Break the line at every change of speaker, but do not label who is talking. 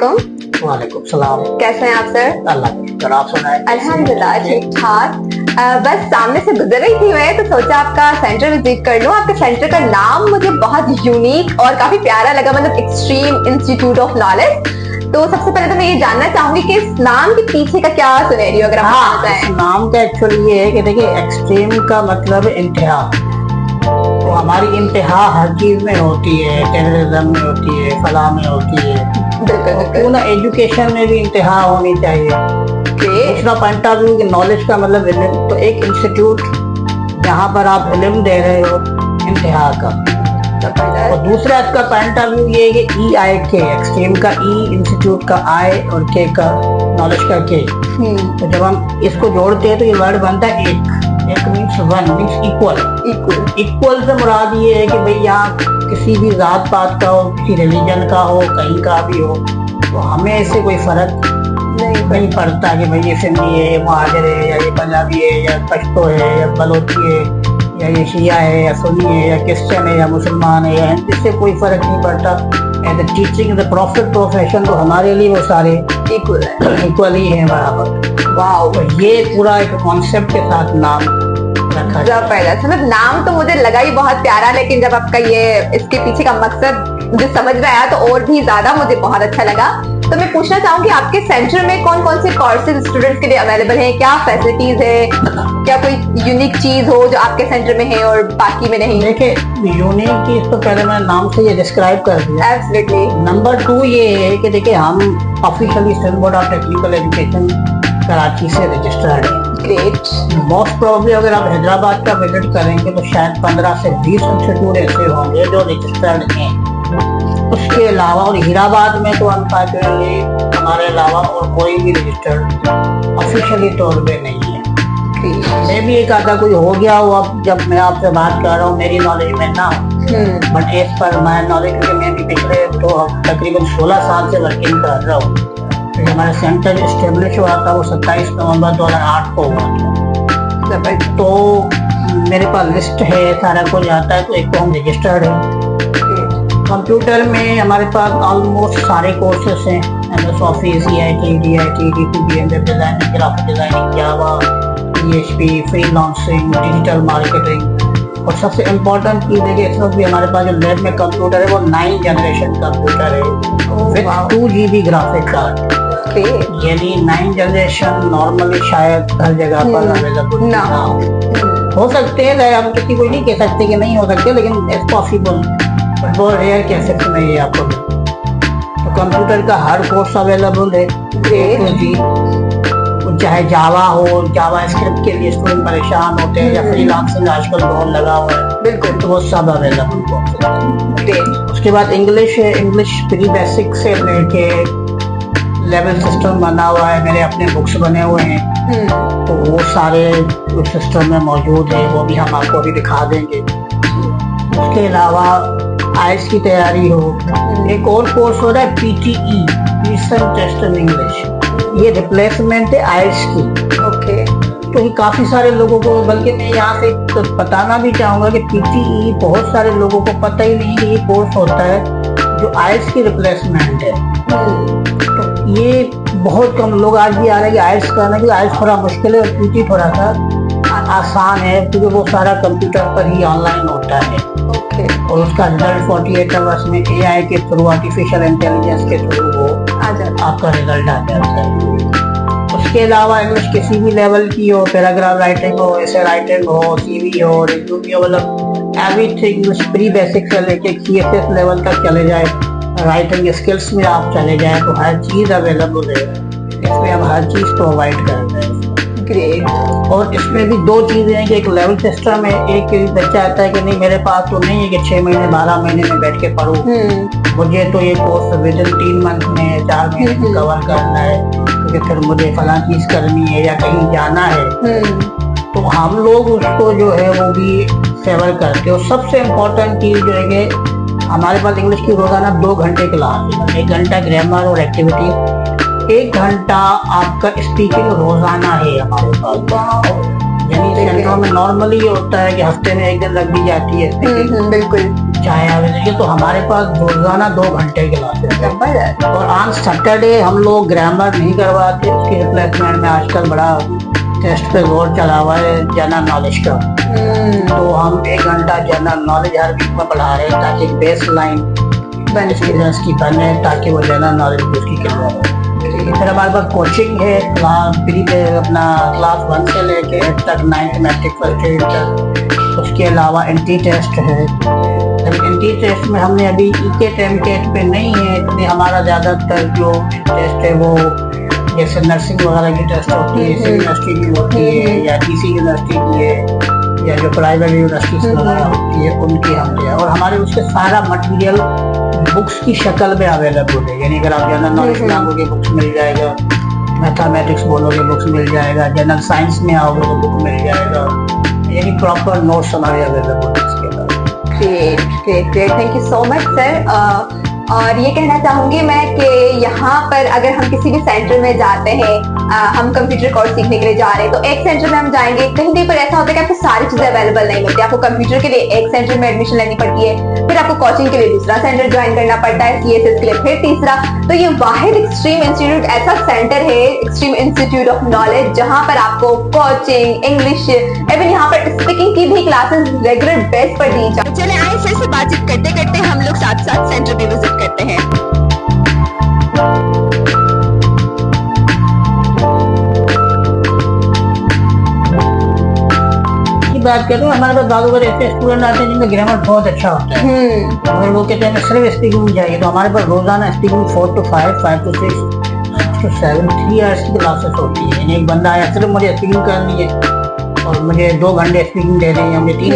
वालेकुम।
वालेकुम सलाम।
कैसे हैं आप सर?
अल्लाह का शुक्र, आप सुनाएं?
अल्हम्दुलिल्लाह ठीक ठाक। बस सामने से गुजर रही थी मैं तो सोचा आपका सेंटर विजिट कर लूं। आपके सेंटर का नाम मुझे बहुत यूनिक और काफी प्यारा लगा, मतलब एक्सट्रीम इंस्टीट्यूट ऑफ नॉलेज। तो सबसे पहले तो मैं ये जानना चाहूंगी कि इस नाम के पीछे का क्या सिनेरियो, अगर आप बताना
इस
चाहें।
नाम का एक्चुअली ये है कि देखिए, एक्सट्रीम का मतलब इंतहा। तो हमारी इंतहा हर चीज में होती है, टेररिज्म में होती है, फलाह में होती है।
बिल्कुल बिल्कुल।
क्यों ना एजुकेशन में भी इंतहा होनी चाहिए। दूसरा पॉइंट ऑफ व्यू, नॉलेज का मतलब इल्म। तो एक इंस्टीट्यूट जहाँ पर आप इल्म दे रहे हो इंतहा का। और दूसरा इसका पॉइंट ऑफ व्यू ये है कि EIK, एक्सट्रीम का E, इंस्टीट्यूट का I और K का नॉलेज का K। तो जब हम इसको जोड़ते हैं तो ये वर्ड बनता है एक means one, means equal. Equal से मुराद ये है कि भाई यहाँ किसी भी जात पात का हो, किसी रिलीजन का हो, कहीं का भी हो, तो हमें इससे कोई फर्क नहीं पड़ता कि भाई ये सिंधी है, मुहाजिर है, या ये पंजाबी है, या पश्तो है, या बलोची है, या ये शिया है, या सुन्नी है, या क्रिश्चियन है, या मुसलमान है, या इससे कोई फर्क नहीं पड़ता। As a teaching the profit profession, तो हमारे लिए वो सारे इक्वल ही है, बराबर। वाह, तो ये पूरा एक कॉन्सेप्ट के साथ नाम रखा है।
जबरदस्त, मतलब नाम तो मुझे लगा ही बहुत प्यारा, लेकिन जब आपका ये इसके पीछे का मकसद मुझे समझ में आया तो और भी ज्यादा मुझे बहुत अच्छा लगा। तो मैं पूछना चाहूंगी आपके सेंटर में कौन कौन से कोर्सेज स्टूडेंट्स के लिए अवेलेबल हैं, क्या फैसिलिटीज है, क्या कोई यूनिक चीज हो जो आपके सेंटर में है और बाकी में नहीं?
देखिए, यूनिक चीज तो पहले मैंने नाम से ये डिस्क्राइब कर दिया।
एब्सोल्युटली।
नंबर 2 ये है कि देखिए, हम officially Sindh board of technical education Karachi से रजिस्टर्ड है।
ग्रेट।
मोस्ट प्रोबेबली अगर आप हैदराबाद का विजिट करेंगे तो शायद 15 से 20 इंस्टीट्यूट ऐसे होंगे जो रजिस्टर्ड हैं। उसके अलावा और हीराबाद में तो अनफॉर्चुनेटली हमारे अलावा और कोई भी रजिस्टर्ड ऑफिशियली तौर पे नहीं है। मैं भी एक आधा कोई हो गया हो, अब जब मैं आपसे बात कर रहा हूँ मेरी नॉलेज में ना हो, but as per my knowledge में भी पिछले तो तकरीबन 16 साल से वर्किंग कर रहा हूँ। तो हमारा सेंटर एस्टेब्लिश हुआ था वो 27 नवंबर 2008 को हुआ था। तो मेरे पास लिस्ट है, सारा कुछ आता है। तो एक तो हम रजिस्टर्ड है। कंप्यूटर में हमारे पास ऑलमोस्ट सारे कोर्सेस हैं, MS office, EIT, DIT, DPM, web designing, graphic designing, Java, PHP, freelancing, digital marketing. और सबसे इम्पोर्टेंट चीज़ है कि इस वक्त भी हमारे पास जो लैब में कंप्यूटर है वो 9th जनरेशन कंप्यूटर है विद 2 GB ग्राफिक कार्ड। यानी 9th जनरेशन नॉर्मली शायद हर जगह पर अवेलेबल ना हो सकते हैं। हम किसी को नहीं कह सकते कि नहीं हो सकते, लेकिन इट्स पॉसिबल, बट बहुत रेयर केसेस में ये आपको। तो कंप्यूटर का हर कोर्स अवेलेबल है। तो जी, चाहे जावा हो, जावा स्क्रिप्ट के लिए स्टूडेंट परेशान होते हैं, या फ्रीलांसिंग आजकल बहुत लगा हुआ है, बिल्कुल, तो वो सब अवेलेबल है। उसके बाद इंग्लिश है। इंग्लिश प्री बेसिक से लेके लेवल सिस्टम बना हुआ है, मेरे अपने बुक्स बने हुए हैं। तो वो सारे सिस्टम में मौजूद है, वो भी हम आपको अभी दिखा देंगे। उसके अलावा IELTS की तैयारी हो, एक और कोर्स हो रहा है PTE, Pearson test in English. ये रिप्लेसमेंट है IELTS की। ओके। तो ये काफी सारे लोगों को, बल्कि मैं यहाँ से तो बताना भी चाहूंगा कि PTE बहुत सारे लोगों को पता ही नहीं कि ये कोर्स होता है जो IELTS की रिप्लेसमेंट है। तो ये बहुत कम लोग आज भी आ रहे हैं कि IELTS करना, कि IELTS थोड़ा मुश्किल है और PTE थोड़ा सा आसान है, क्योंकि वो सारा कंप्यूटर पर ही ऑनलाइन होता है। और उसका रिजल्ट 48 आवर्स में AI के थ्रू, आर्टिफिशियल इंटेलिजेंस के थ्रू वो आपका रिजल्ट आ जाता है। उसके अलावा इंग्लिश किसी भी लेवल की हो, पैराग्राफ राइटिंग हो, ऐसे राइटिंग हो, CV हो, रिज्यूम हो, मतलब एवरीथिंग प्री बेसिक से लेके CSS लेवल तक चले जाए, राइटिंग स्किल्स में आप चले जाए, तो हर चीज अवेलेबल है। इसमें हम हर चीज प्रोवाइड करते हैं। ग्रेट। और इसमें भी 2 चीजें हैं कि एक लेवल सिस्टम है, एक बच्चा आता है कि नहीं मेरे पास तो नहीं है कि 6 महीने 12 महीने में बैठ के पढूं, मुझे तो ये कोर्स विद इन 3 मंथ में 4 महीने में कवर करना है, क्योंकि फिर मुझे फलां चीज करनी है या कहीं जाना है। तो हम लोग उसको जो है वो भी फेवर करते हैं। और सबसे इम्पोर्टेंट चीज जो है कि हमारे पास इंग्लिश की रोजाना 2 घंटे क्लास है, 1 घंटा ग्रामर और एक्टिविटी, 1 घंटा आपका स्पीकिंग रोजाना है हमारे पास। यानी सेंटरों में नॉर्मली ये होता है कि हफ्ते में 1 दिन लग भी जाती है, बिल्कुल, चाहे तो हमारे पास रोजाना 2 घंटे क्लासेस है।
जबरदस्त।
और ऑन सैटरडे हम लोग ग्रामर नहीं करवाते, उसकी रिप्लेसमेंट में आजकल बड़ा टेस्ट पे जोर चला हुआ है जनरल नॉलेज का। तो हम 1 घंटा जनरल नॉलेज हर वीक में पढ़ा रहे हैं ताकि बेस लाइन स्टूडेंट्स की बने, ताकि वो जनरल नॉलेज उसकी क्लियर हो। फिर हमारे पास कोचिंग है अपना क्लास 1 से लेके 8 तक, 9th मैट्रिक फर्स्ट एड तक। उसके अलावा एंटी टेस्ट है। एंटी टेस्ट में हमने अभी के टेस्ट पे नहीं है, इसलिए हमारा ज़्यादातर जो टेस्ट है वो जैसे नर्सिंग वगैरह की टेस्ट होती है, यूनिवर्सिटी की होती है, या डीसी यूनिवर्सिटी की है, या जो प्राइवेट यूनिवर्सिटीज वगैरह होती है उनकी हमसे है। और हमारे उसके सारा मटेरियल बुक्स की शक्ल में अवेलेबल है, यानी अगर आप जनरल नॉलेज मांगोगे बुक्स मिल जाएगा, मैथमेटिक्स बोलोगे बुक्स मिल जाएगा, जनरल साइंस में आओगे तो बुक मिल जाएगा, यानी प्रॉपर नोट्स हमारे अवेलेबल है इसके बाद।
Great great great, thank you so much sir. और ये कहना चाहूंगी मैं कि यहाँ पर अगर हम किसी भी सेंटर में जाते हैं, हम कंप्यूटर कोर्स सीखने के लिए जा रहे हैं, तो एक सेंटर में हम जाएंगे, कहीं कहीं पर ऐसा होता है कि आपको सारी चीजें अवेलेबल नहीं मिलती। आपको कंप्यूटर के लिए एक सेंटर में एडमिशन लेनी पड़ती है, फिर आपको कोचिंग के लिए दूसरा सेंटर ज्वाइन करना पड़ता है, CSS के लिए फिर तीसरा। तो ये वाहिद एक्सट्रीम इंस्टीट्यूट ऐसा सेंटर है, एक्सट्रीम इंस्टीट्यूट ऑफ नॉलेज, जहाँ पर आपको कोचिंग, इंग्लिश, इवन यहाँ पर स्पीकिंग की भी क्लासेस रेगुलर बेस पर दी जाती है। चले आए सर से बातचीत करते करते हम लोग साथ साथ सेंटर भी विजिट करते हैं।
बात करूँ, हमारे पास बार ऐसे स्टूडेंट आते हैं जिनका ग्रामर बहुत अच्छा होता है, अगर वो कहते हैं सिर्फ स्पीकिंग चाहिए, तो हमारे पास रोजाना speaking 4 to 5, 5 to 6, 6 to 7, 3 hours की क्लासेस होती है। यानी एक बंदा आया सिर्फ मुझे स्पीकिंग करनी है और मुझे 2 घंटे स्पीकिंग दे दें, या मुझे 3